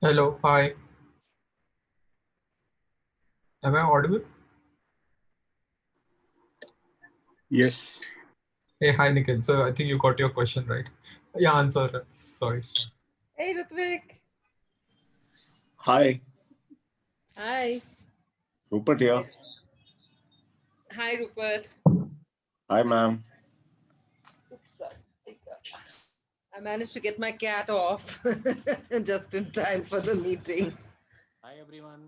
Hello, hi. Am I audible? Yes. Hey, hi, Nikhil. So I think you got your question right. Yeah, answer. Sorry. Hey, Ritvik. Hi, Hi. Rupert here. Hi, Rupert. Hi, ma'am. Oops, sorry. I managed to get my cat off just in time for the meeting. Hi everyone.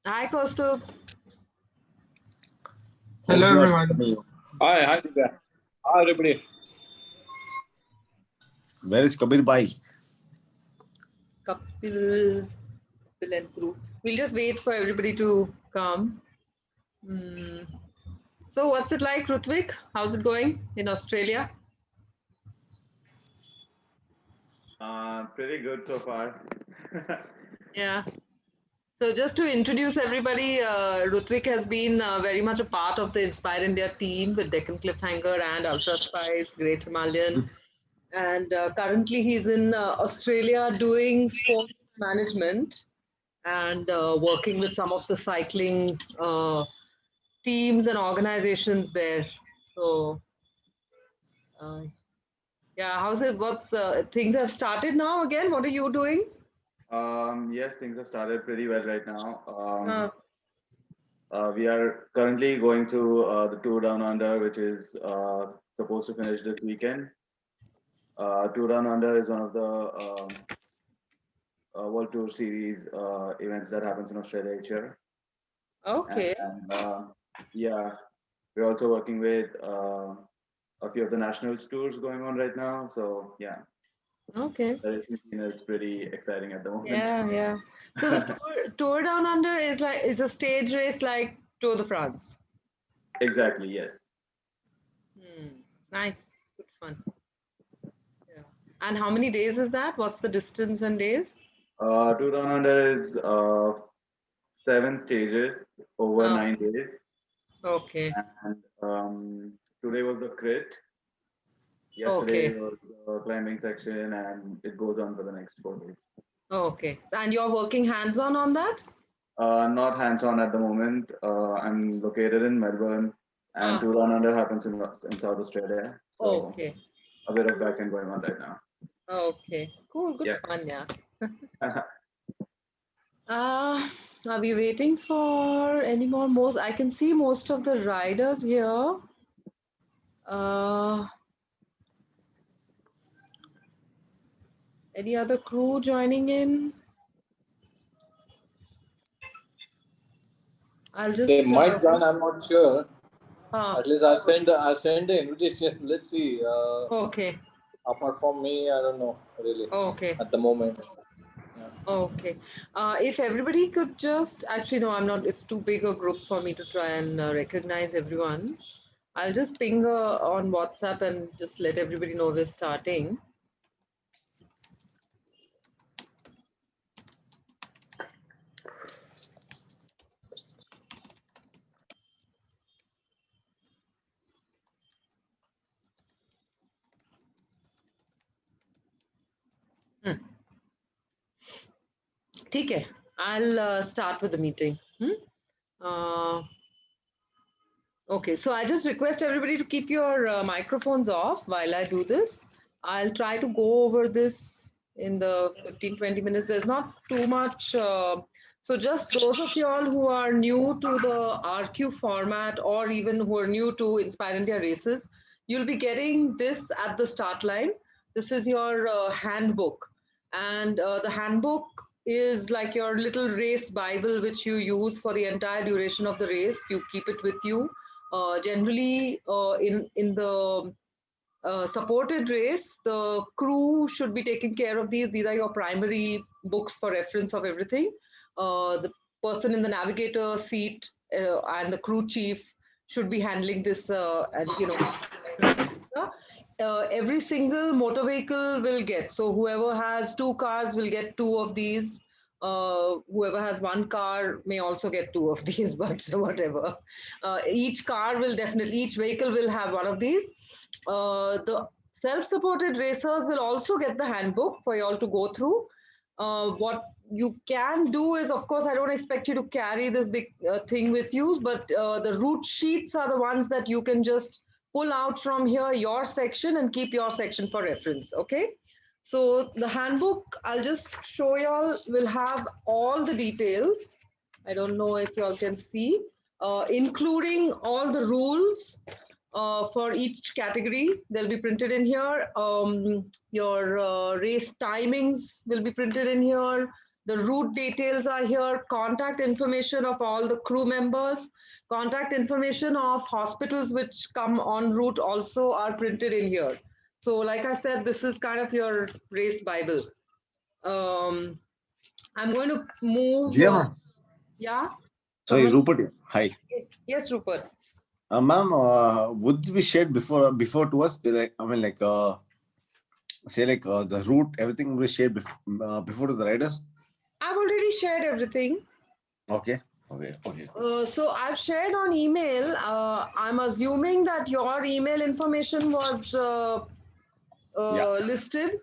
Hi, Kaustubh. Hello, How's your everyone. journey? Hi, Divya. Hi, everybody. Where is Kabir Bhai? Kapil and crew. We'll just wait for everybody to come. So, what's it like, Ritvik? How's it going in Australia? Pretty good so far. Yeah. So just to introduce everybody, Rutvik has been very much a part of the Inspire India team with Deccan Cliffhanger and Ultra Spice, Great Himalayan. And currently he's in Australia doing sports management and working with some of the cycling teams and organizations there. So, yeah, how's it? What's things have started now again? What are you doing? Yes, things have started pretty well right now. Uh, We are currently going through the tour down under, which is supposed to finish this weekend. Tour down under is one of the World Tour Series events that happens in Australia each year. okay. And yeah, we're also working with a few of the nationals tours going on right now. So yeah, Okay. the racing scene is pretty exciting at the moment. Yeah, yeah. So the tour down under is a stage race like Tour de France. Exactly, yes. Nice, good fun. Yeah. And how many days is that? What's the distance and days? Tour Down Under is 7 stages over Oh, 9 days, okay, and today was the crit. Yesterday okay, was the climbing section, and it goes on for the next 4 days. okay. And you're working hands-on on that? Not hands-on at the moment. I'm located in Melbourne, and Ah, Tour Down Under happens in South Australia. So okay, a bit of back end going on right now. okay. Cool, good Yeah. fun, yeah. Are we waiting for any more? Most I can see most of the riders here. Uh, any other crew joining in? I'll just. They might join, I'm not sure. Ah, At least I send the invitation. Let's see. okay, Apart from me, I don't know really okay, at the moment. Yeah. okay. If everybody could just actually no, I'm not. It's too big a group for me to try and recognize everyone. I'll just ping on WhatsApp and just let everybody know we're starting. ठीक है. I'll start with the meeting. Okay, so I just request everybody to keep your microphones off while I do this. I'll try to go over this in the 15-20 minutes. There's not too much. So just those of you all who are new to the RQ format or even who are new to Inspire India races, you'll be getting this at the start line. This is your handbook. And the handbook is like your little race Bible, which you use for the entire duration of the race. You keep it with you. Generally, in the supported race, the crew should be taking care of these. These are your primary books for reference of everything. The person in the navigator seat and the crew chief should be handling this, and every single motor vehicle will get. So whoever has two cars will get two of these. Whoever has one car may also get two of these, but whatever. Each car will definitely, each vehicle will have one of these. The Self-supported racers will also get the handbook for you all to go through. What you can do is, of course, I don't expect you to carry this big thing with you, but the route sheets are the ones that you can just pull out from here, your section, and keep your section for reference, okay? So the handbook, I'll just show y'all, will have all the details. I don't know if y'all can see, including all the rules for each category. They'll be printed in here. Your race timings will be printed in here. The route details are here. Contact information of all the crew members. Contact information of hospitals which come en route also are printed in here. So like I said, this is kind of your race Bible. I'm going to move. Jia, ma'am. Yeah? Sorry, Someone- Rupert. Hi. Yes, Rupert. Ma'am, would it be shared before to us? Like, I mean, like, say, like the route, everything will be shared before to the riders. I've already shared everything. Okay. Okay. Okay. So I've shared on email. I'm assuming that your email information was Yeah. listed.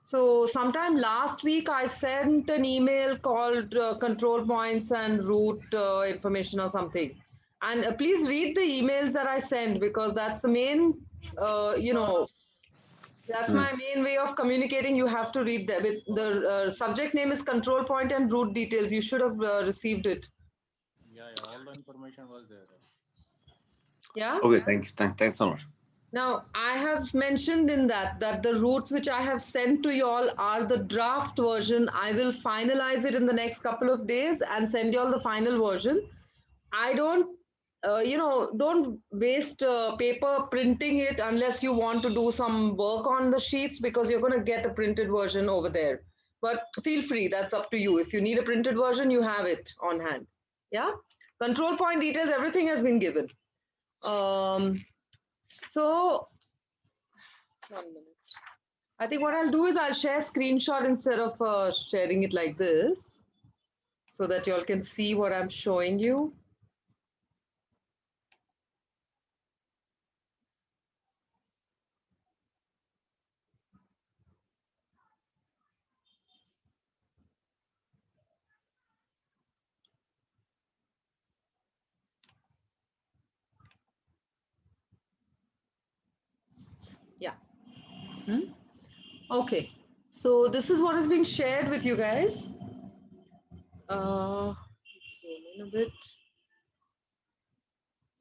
So sometime last week, I sent an email called control points and route information or something. And please read the emails that I sent, because that's the main, that's my main way of communicating. You have to read them. The subject name is control point and route details. You should have received it. Yeah, all the information was there. Yeah. Okay. Thanks so much. Now, I have mentioned in that the routes which I have sent to you all are the draft version. I will finalize it in the next couple of days and send you all the final version. I don't, don't waste paper printing it unless you want to do some work on the sheets, because you're going to get a printed version over there. But feel free, that's up to you. If you need a printed version, you have it on hand. Yeah. Control point details, everything has been given. So 1 minute. I think what I'll do is I'll share screenshot instead of sharing it like this, so that you all can see what I'm showing you. Yeah. Okay. So this is what is being shared with you guys. Zoom in a bit.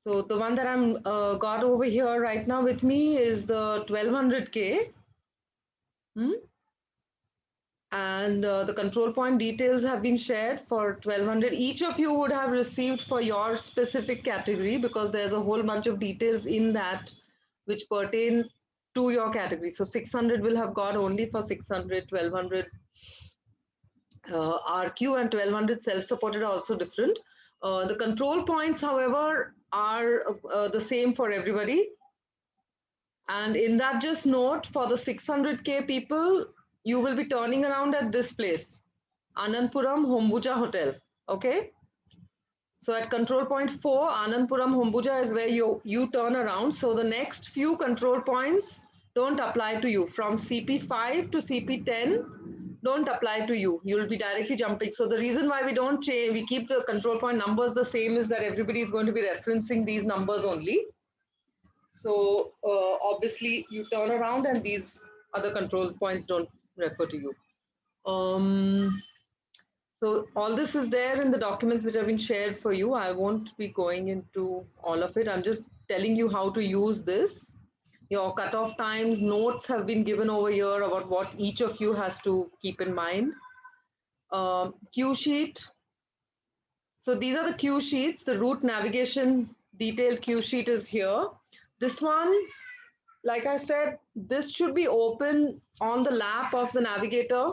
So the one that I'm got over here right now with me is the 1200K. And the control point details have been shared for 1200. Each of you would have received for your specific category, because there's a whole bunch of details in that which pertain to your category. So 600 will have got only for 600, 1200 RQ and 1200 self-supported are also different. The control points, however, are the same for everybody. And in that, just note, for the 600K people, you will be turning around at this place, Anandpuram Hombuja Hotel. Okay. So at control point 4, Anandpuram Hombuja is where you turn around. So the next few control points don't apply to you. From CP5 to CP10 don't apply to you. You'll be directly jumping. So the reason why we don't change, we keep the control point numbers the same, is that everybody is going to be referencing these numbers only. So obviously you turn around and these other control points don't refer to you. So all this is there in the documents which have been shared for you. I won't be going into all of it. I'm just telling you how to use this. Your cutoff times, notes have been given over here about what each of you has to keep in mind. Cue sheet. So these are the cue sheets. The route navigation detailed cue sheet is here. This one, like I said, this should be open on the lap of the navigator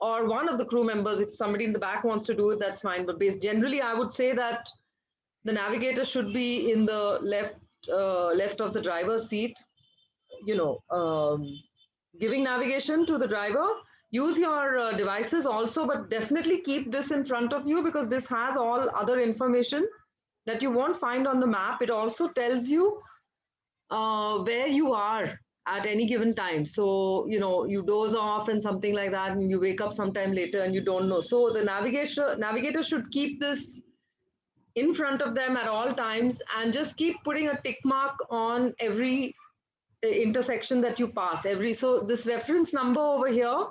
or one of the crew members. If somebody in the back wants to do it, that's fine. But generally, I would say that the navigator should be in the left of the driver's seat, giving navigation to the driver. Use your devices also, but definitely keep this in front of you, because this has all other information that you won't find on the map. It also tells you where you are at any given time. So, you doze off and something like that, and you wake up sometime later and you don't know. So the navigator should keep this in front of them at all times and just keep putting a tick mark on every intersection that you pass. So this reference number over here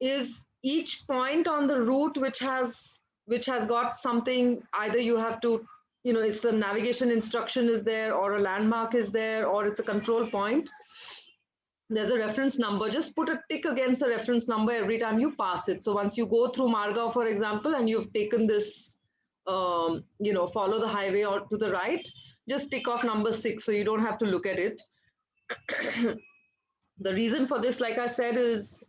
is each point on the route which has got something. Either you have to, it's a navigation instruction is there, or a landmark is there, or it's a control point. There's a reference number. Just put a tick against the reference number every time you pass it. So once you go through Margao, for example, and you've taken this, follow the highway or to the right, just tick off number 6 so you don't have to look at it. The reason for this, like I said, is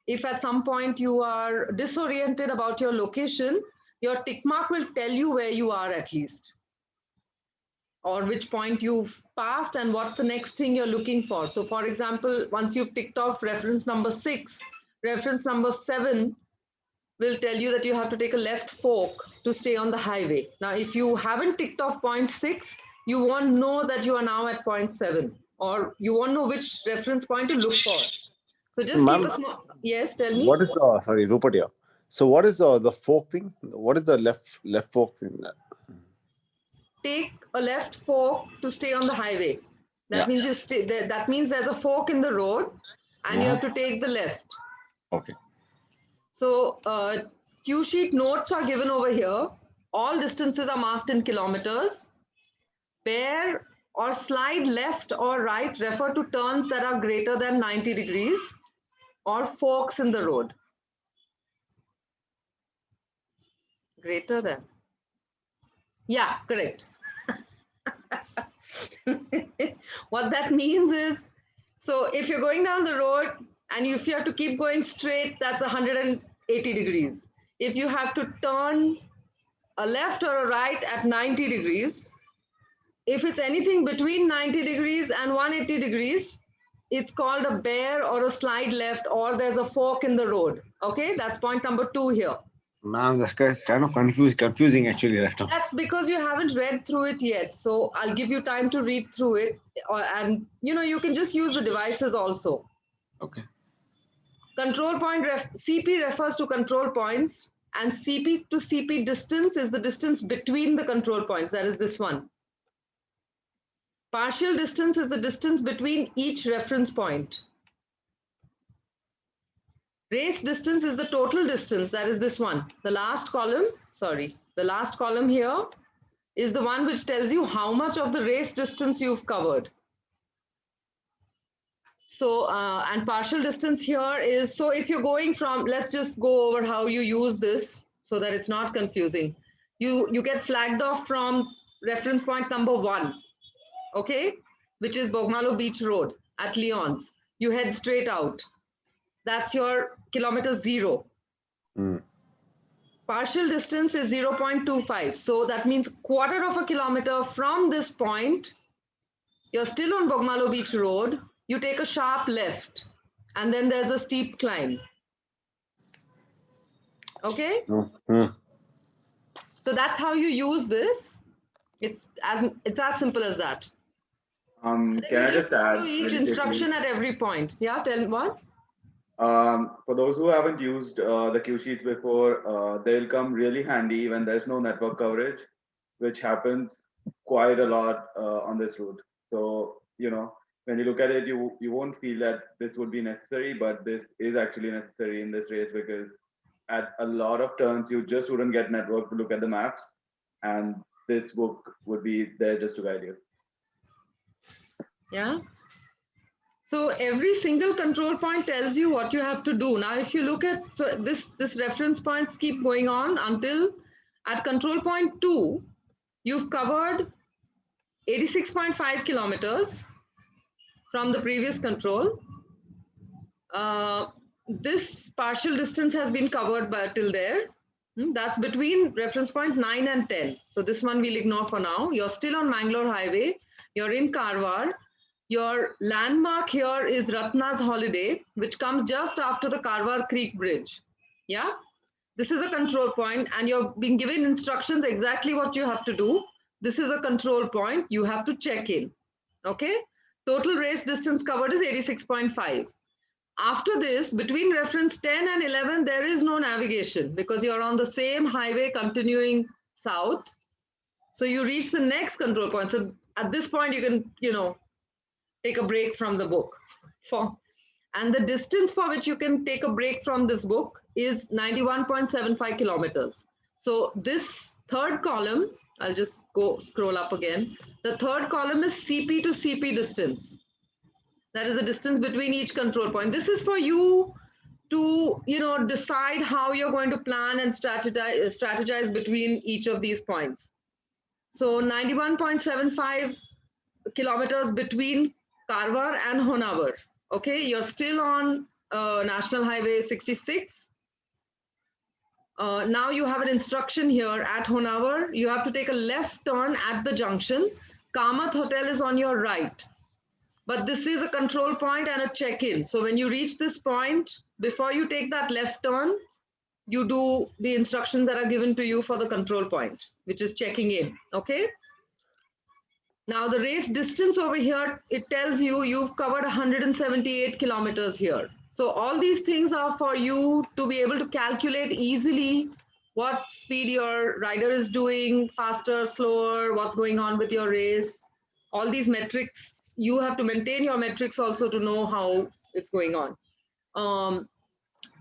if at some point you are disoriented about your location, your tick mark will tell you where you are at least, or which point you've passed and what's the next thing you're looking for. So for example, once you've ticked off reference number 6, reference number 7 will tell you that you have to take a left fork to stay on the highway. Now, if you haven't ticked off point 6, you won't know that you are now at point 7, or you won't know which reference point to look for. So just keep a small, yes, tell me. What is sorry, Rupert here. So what is the fork thing? What is the left fork thing? Take a left fork to stay on the highway. That means you stay there. That means there's a fork in the road and you have to take the left. Okay. So cue sheet notes are given over here. All distances are marked in kilometers. Bear or slide left or right refer to turns that are greater than 90 degrees or forks in the road. Greater than. Yeah, correct. What that means is, so if you're going down the road and if you have to keep going straight, that's 180 degrees. If you have to turn a left or a right at 90 degrees, if it's anything between 90 degrees and 180 degrees, it's called a bear or a slide left, or there's a fork in the road. Okay, that's point number 2 here. Ma'am, that's kind of confusing actually right now. That's because you haven't read through it yet. So I'll give you time to read through it. And you can just use the devices also. Okay. Control point, CP refers to control points, and CP to CP distance is the distance between the control points. That is this one. Partial distance is the distance between each reference point. Race distance is the total distance. That is this one. The last column here is the one which tells you how much of the race distance you've covered. So, and partial distance here is, so if you're going from, let's just go over how you use this so that it's not confusing. You get flagged off from reference point number 1, okay, which is Bogmalo Beach Road at Lyons. You head straight out. That's your kilometer 0. Partial distance is 0.25. So that means quarter of a kilometer from this point, you're still on Bogmalo Beach Road. You take a sharp left and then there's a steep climb. Okay? So that's how you use this. It's as simple as that. Can I just add? Each instruction at every point. Yeah, tell what? For those who haven't used the cue sheets before, they'll come really handy when there's no network coverage, which happens quite a lot on this route. So, when you look at it, you won't feel that this would be necessary, but this is actually necessary in this race because at a lot of turns, you just wouldn't get network to look at the maps, and this book would be there just to guide you. Yeah. So every single control point tells you what you have to do. Now, if you look at this reference points keep going on until at control point 2, you've covered 86.5 kilometers from the previous control. This partial distance has been covered by till there. That's between reference point 9 and 10. So this one we'll ignore for now. You're still on Mangalore Highway. You're in Karwar. Your landmark here is Ratna's Holiday, which comes just after the Karwar Creek Bridge. Yeah, this is a control point and you're being given instructions exactly what you have to do. This is a control point. You have to check in. Okay. Total race distance covered is 86.5. After this, between reference 10 and 11, there is no navigation because you're on the same highway continuing south. So you reach the next control point. So at this point, you can, take a break from the book. And the distance for which you can take a break from this book is 91.75 kilometers. So this third column, I'll just go scroll up again. The third column is CP to CP distance. That is the distance between each control point. This is for you to, decide how you're going to plan and strategize between each of these points. So 91.75 kilometers between Karwar and Honavar. Okay, you're still on National Highway 66. Now you have an instruction here at Honavar. You have to take a left turn at the junction. Kamath Hotel is on your right. But this is a control point and a check-in. So when you reach this point, before you take that left turn, you do the instructions that are given to you for the control point, which is checking in, okay? Now the race distance over here, it tells you you've covered 178 kilometers here. So all these things are for you to be able to calculate easily what speed your rider is doing, faster, slower, what's going on with your race. All these metrics, you have to maintain your metrics also to know how it's going on.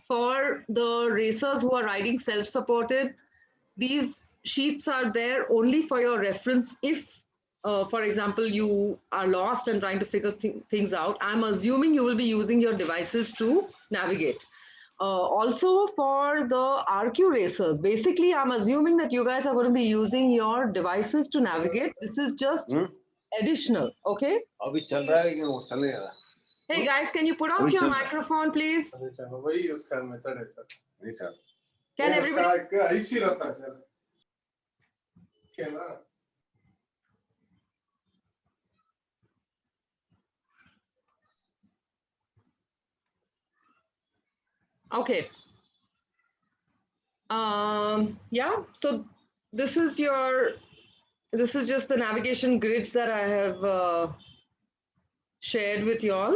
For the racers who are riding self-supported, these sheets are there only for your reference if for example, you are lost and trying to figure things out. I'm assuming you will be using your devices to navigate. Also for the RQ racers, basically, I'm assuming that you guys are going to be using your devices to navigate. This is just additional, okay? Hey guys, can you put off your microphone, please? Can everybody? Okay. Yeah, so this is just the navigation grids that I have shared with you all.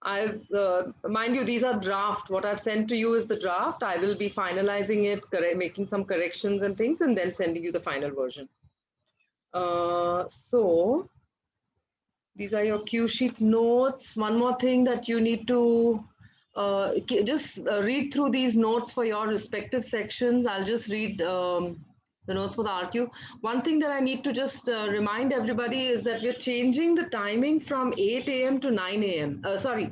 I've mind you, these are draft. What I've sent to you is the draft. I will be finalizing it, making some corrections and things, and then sending you the final version. So these are your cue sheet notes. One more thing that you need to just read through these notes for your respective sections. I'll just read the notes for the RQ. One thing that I need to just remind everybody is that we're changing the timing from 8 a.m. to 9 a.m. Sorry,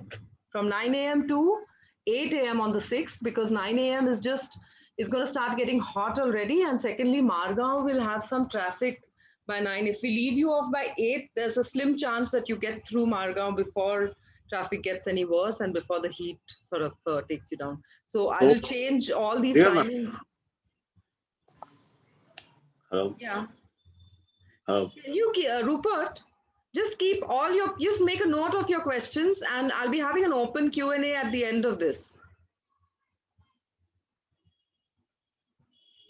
from 9 a.m. to 8 a.m. on the 6th, because 9 a.m. is going to start getting hot already. And secondly, Margao will have some traffic by 9. If we leave you off by 8, there's a slim chance that you get through Margao before traffic gets any worse and before the heat sort of takes you down. So I will change all these timings. Hello. Yeah. Hello. Can you, Rupert, just make a note of your questions, and I'll be having an open Q&A at the end of this.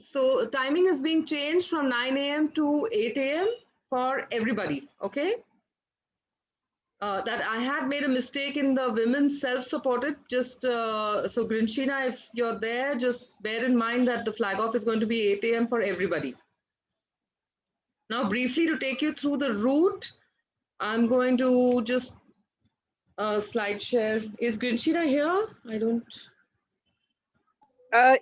So timing is being changed from 9 a.m. to 8 a.m. for everybody, okay? That I had made a mistake in the women's self-supported. Just so Grinshina, if you're there, just bear in mind that the flag off is going to be 8 a.m. for everybody. Now, briefly to take you through the route, I'm going to just slide share. Is Grinshina here? I don't.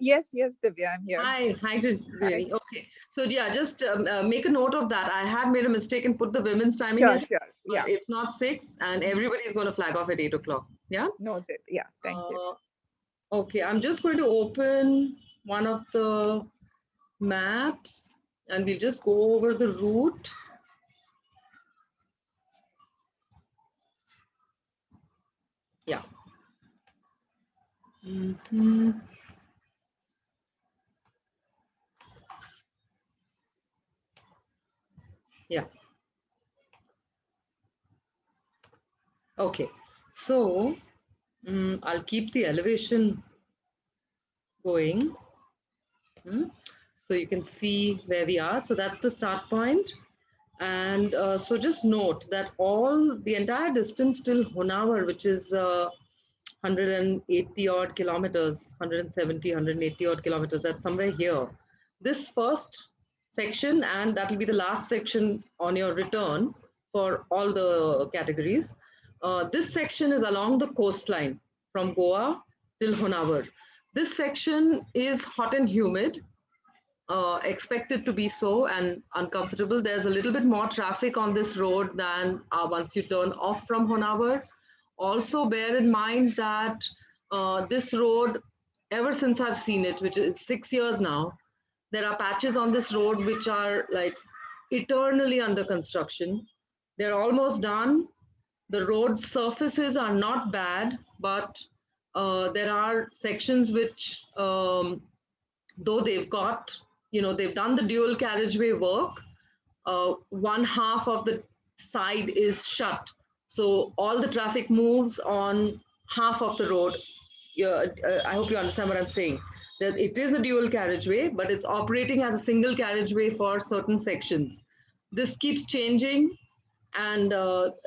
Yes, Divya, I'm here. Hi, Grinshina. Okay. So yeah, just make a note of that. I had made a mistake and put the women's timing as Sure. Yeah. it's not 6, and everybody is going to flag off at 8 o'clock. Yeah. Noted. Yeah. Thank you. Okay, I'm just going to open one of the maps, and we'll just go over the route. Yeah. Yeah. Okay. So I'll keep the elevation going. So you can see where we are. So that's the start point. And so just note that the entire distance till Honavar, which is 180 odd kilometers, 170, 180 odd kilometers, that's somewhere here. This first section, and that will be the last section on your return for all the categories. This section is along the coastline from Goa till Honavar. This section is hot and humid, expected to be so, and uncomfortable. There's a little bit more traffic on this road than once you turn off from Honavar. Also bear in mind that this road, ever since I've seen it, which is 6 years now, there are patches on this road which are like eternally under construction. They're almost done. The road surfaces are not bad, but there are sections which, though they've done the dual carriageway work, one half of the side is shut. So all the traffic moves on half of the road. Yeah, I hope you understand what I'm saying. That it is a dual carriageway, but it's operating as a single carriageway for certain sections. This keeps changing, and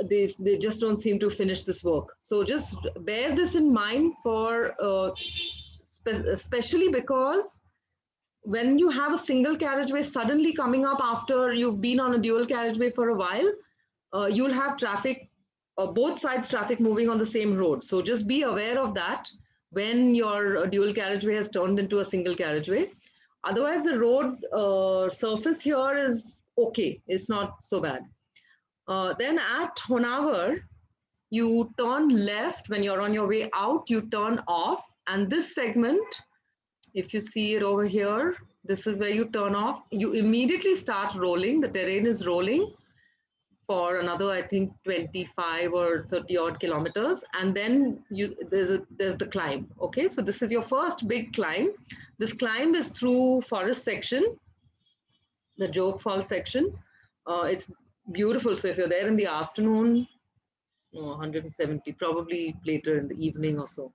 they just don't seem to finish this work. So just bear this in mind for especially because when you have a single carriageway suddenly coming up after you've been on a dual carriageway for a while, you'll have traffic, both sides traffic moving on the same road. So just be aware of that when your dual carriageway has turned into a single carriageway. Otherwise, the road surface here is okay. It's not so bad. Then at Honavar, you turn left. When you're on your way out, you turn off. And this segment, if you see it over here, this is where you turn off. You immediately start rolling. The terrain is rolling for another, I think, 25 or 30 odd kilometers. And then there's the climb. Okay, so this is your first big climb. This climb is through forest section, the Jog Falls section. It's beautiful. So if you're there in the afternoon, 170, probably later in the evening or so.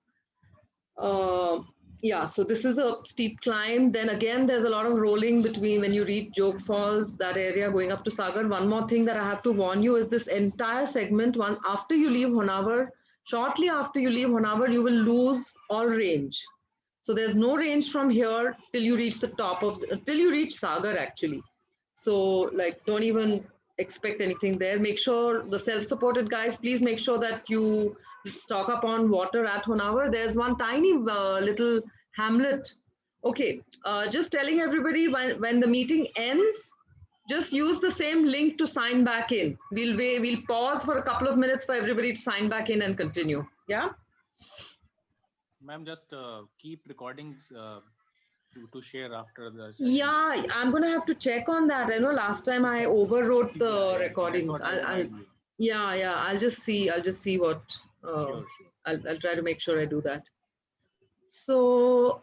Yeah, so this is a steep climb. Then again, there's a lot of rolling between when you reach Jog Falls, that area going up to Sagar. One more thing that I have to warn you is this entire segment, after you leave Honavar, shortly after you leave Honavar, you will lose all range. So there's no range from here till you reach the top till you reach Sagar actually. So like, don't even expect anything there. Make sure the self-supported guys, please make sure that you stock up on water at Honavar. There's one tiny little hamlet. Okay, just telling everybody when the meeting ends, just use the same link to sign back in. We'll pause for a couple of minutes for everybody to sign back in and continue. Yeah. Ma'am, just keep recordings to share after the session. Yeah, I'm gonna have to check on that. I know last time I overwrote the recordings. I'll just see what Sure. I'll try to make sure I do that. So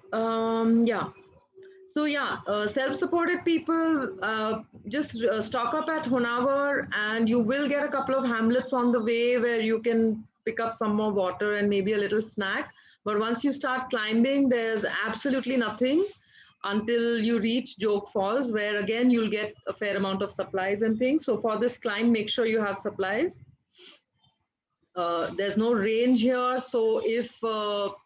self-supported people, just stock up at Honavar, and you will get a couple of hamlets on the way where you can pick up some more water and maybe a little snack. But once you start climbing, there's absolutely nothing until you reach Jog Falls, where again you'll get a fair amount of supplies and things. So for this climb, make sure you have supplies. There's no range here, so if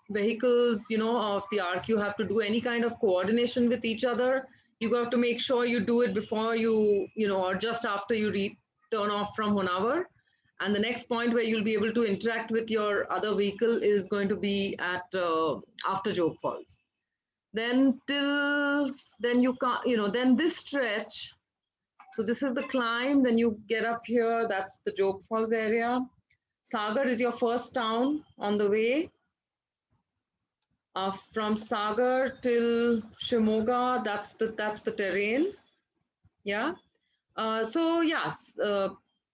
vehicles, of the ARC, you have to do any kind of coordination with each other, you have to make sure you do it before or just after you turn off from Honavar. And the next point where you'll be able to interact with your other vehicle is going to be at after Jog Falls. Then you can't, then this stretch. So this is the climb. Then you get up here. That's the Jog Falls area. Sagar is your first town on the way. From Sagar till Shimoga, that's the terrain. Yeah. So yes,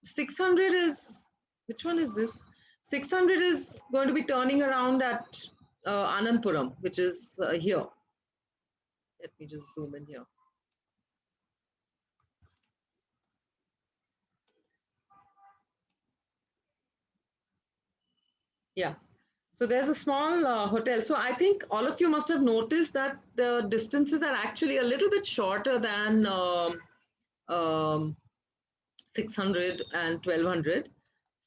600 is, which one is this? 600 is going to be turning around at Anandpuram, which is here. Let me just zoom in here. Yeah. So there's a small hotel. So I think all of you must have noticed that the distances are actually a little bit shorter than 600 and 1200.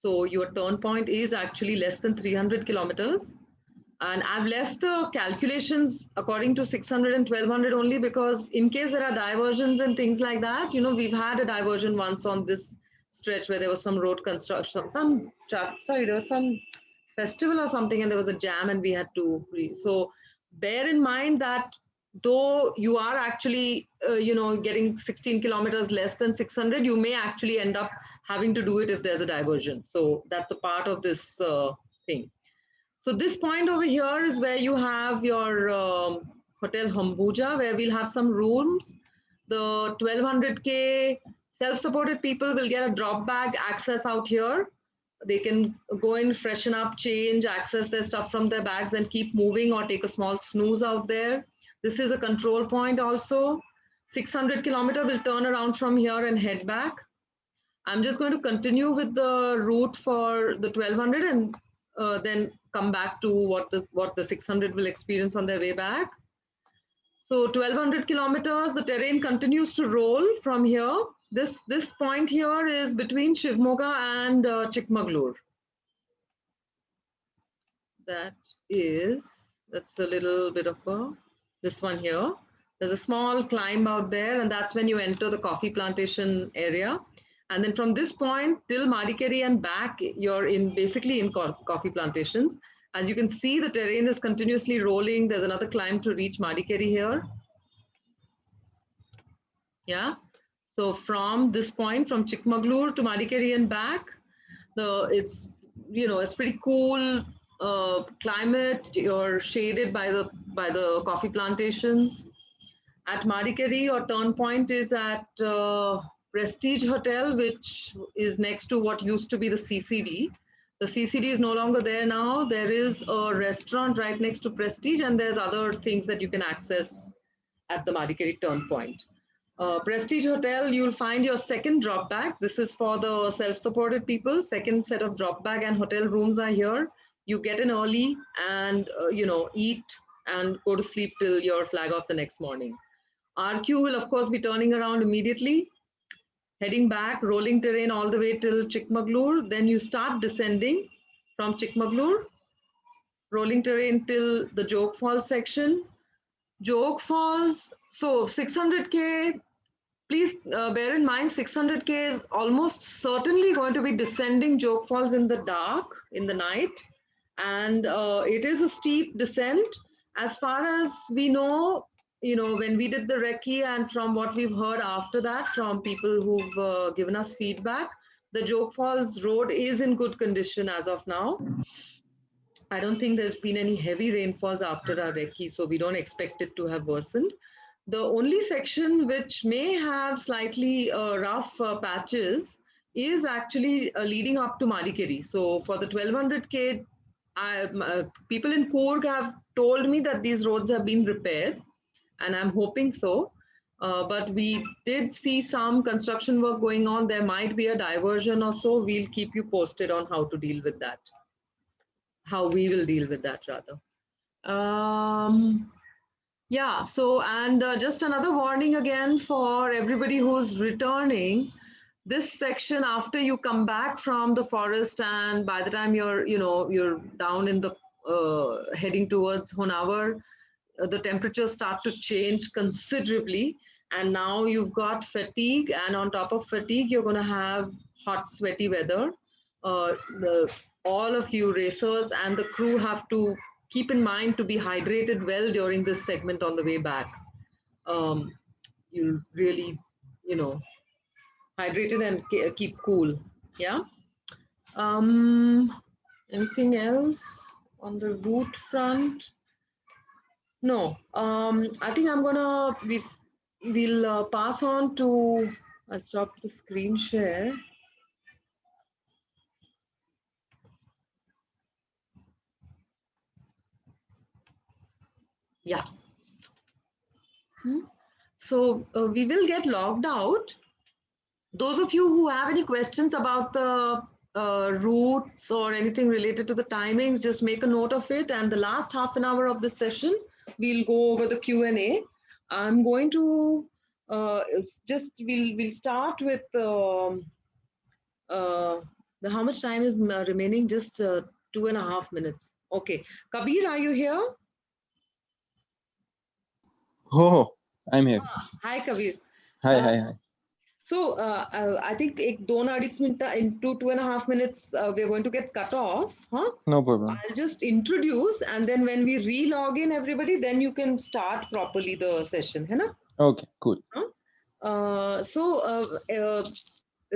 So your turn point is actually less than 300 kilometers. And I've left the calculations according to 600 and 1200 only because in case there are diversions and things like that, you know, we've had a diversion once on this stretch where there was some road construction, there was some festival or something and there was a jam and we had to, so bear in mind that though you are actually, you know, getting 16 kilometers less than 600, you may actually end up having to do it if there's a diversion. So that's a part of this thing. So this point over here is where you have your Hotel Hambuja, where we'll have some rooms. The 1200K self-supported people will get a drop bag access out here. They can go in, freshen up, change, access their stuff from their bags and keep moving or take a small snooze out there. This is a control point also. 600 kilometer will turn around from here and head back. I'm just going to continue with the route for the 1200 and then come back to what the 600 will experience on their way back. So 1200 kilometers, the terrain continues to roll from here. This point here is between Shivmoga and Chikmagalur. That's a little bit of this one here. There's a small climb out there and that's when you enter the coffee plantation area. And then from this point till Madikeri and back, you're basically in coffee plantations. As you can see, the terrain is continuously rolling. There's another climb to reach Madikeri here. Yeah. So from this point, from Chikmagalur to Madikeri and back, it's pretty cool climate. You're shaded by the coffee plantations. At Madikeri, your turn point is at Prestige Hotel, which is next to what used to be the CCD. The CCD is no longer there now. There is a restaurant right next to Prestige, and there's other things that you can access at the Madikeri turn point. Prestige Hotel, you'll find your second drop bag. This is for the self-supported people. Second set of drop bag and hotel rooms are here. You get in early and eat and go to sleep till your flag off the next morning. RQ will of course be turning around immediately, heading back, rolling terrain all the way till Chikmagalur. Then you start descending from Chikmagalur, rolling terrain till the Jog Falls section. Jog Falls, so 600K, please bear in mind 600K is almost certainly going to be descending Jog Falls in the dark, in the night. And it is a steep descent. As far as we know, when we did the recce and from what we've heard after that from people who've given us feedback, the Jog Falls road is in good condition as of now. I don't think there's been any heavy rainfalls after our recce, so we don't expect it to have worsened. The only section which may have slightly rough patches is actually leading up to Madikeri. So for the 1200K, people in Coorg have told me that these roads have been repaired, and I'm hoping so. But we did see some construction work going on. There might be a diversion or so. We'll keep you posted on how to deal with that. How we will deal with that rather. Yeah, so and just another warning again for everybody who's returning. This section, after you come back from the forest and by the time you're down in the heading towards Honavar, the temperatures start to change considerably. And now you've got fatigue, and on top of fatigue, you're going to have hot, sweaty weather. All of you racers and the crew have to keep in mind to be hydrated well during this segment on the way back. You'll really, hydrated and keep cool. Yeah. Anything else on the route front? No. I think I'm gonna we'll pass on to. I'll stop the screen share. Yeah. So we will get logged out. Those of you who have any questions about the routes or anything related to the timings, just make a note of it. And the last half an hour of the session, we'll go over the Q&A. I'm going to we'll start with How much time is remaining? Just 2.5 minutes. Okay. Kabir, are you here? Oh, I'm here. Hi, Kabir. Hi. So I think in 2.5 minutes, we're going to get cut off. Huh? No problem. I'll just introduce, and then when we re-log in everybody, then you can start properly the session. Hai na? Okay, cool.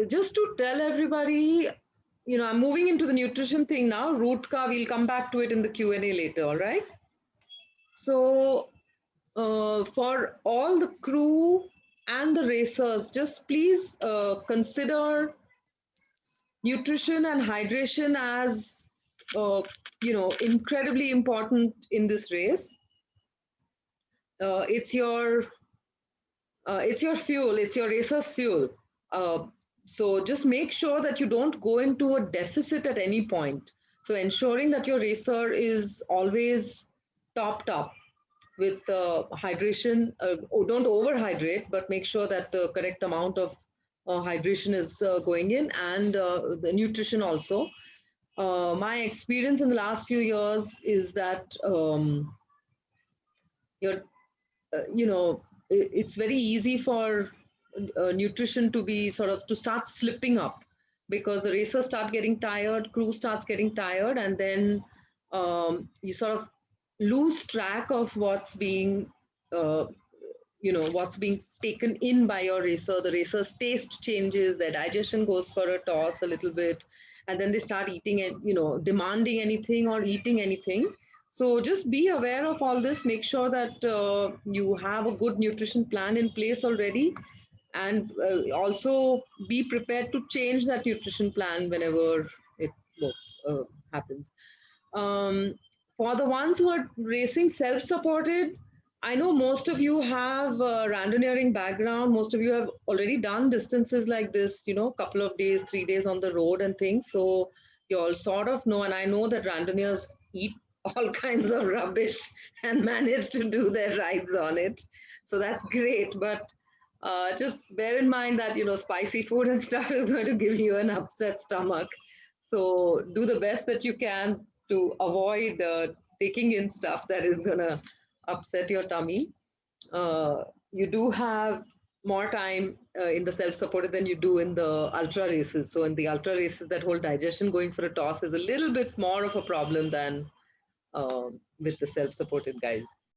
Just to tell everybody, I'm moving into the nutrition thing now. Root ka, we'll come back to it in the Q&A later, all right? So for all the crew and the racers, just please consider nutrition and hydration as, incredibly important in this race. It's your fuel, it's your racer's fuel. So just make sure that you don't go into a deficit at any point. So ensuring that your racer is always topped up with hydration. Don't overhydrate, but make sure that the correct amount of hydration is going in, and the nutrition also. My experience in the last few years is that it's very easy for nutrition to be to start slipping up, because the racers start getting tired, crew starts getting tired, and then you sort of lose track of what's being what's being taken in by your racer. The racer's taste changes, their digestion goes for a toss a little bit, and then they start eating it, demanding anything or eating anything. So just be aware of all this. Make sure that you have a good nutrition plan in place already, and also be prepared to change that nutrition plan whenever it happens. For the ones who are racing self-supported, I know most of you have a randonneering background. Most of you have already done distances like this, couple of days, 3 days on the road and things. So you all sort of know, and I know that randonneers eat all kinds of rubbish and manage to do their rides on it. So that's great. But just bear in mind that, spicy food and stuff is going to give you an upset stomach. So do the best that you can to avoid taking in stuff that is going to upset your tummy. You do have more time in the self-supported than you do in the ultra races. So in the ultra races, that whole digestion going for a toss is a little bit more of a problem than with the self-supported guys.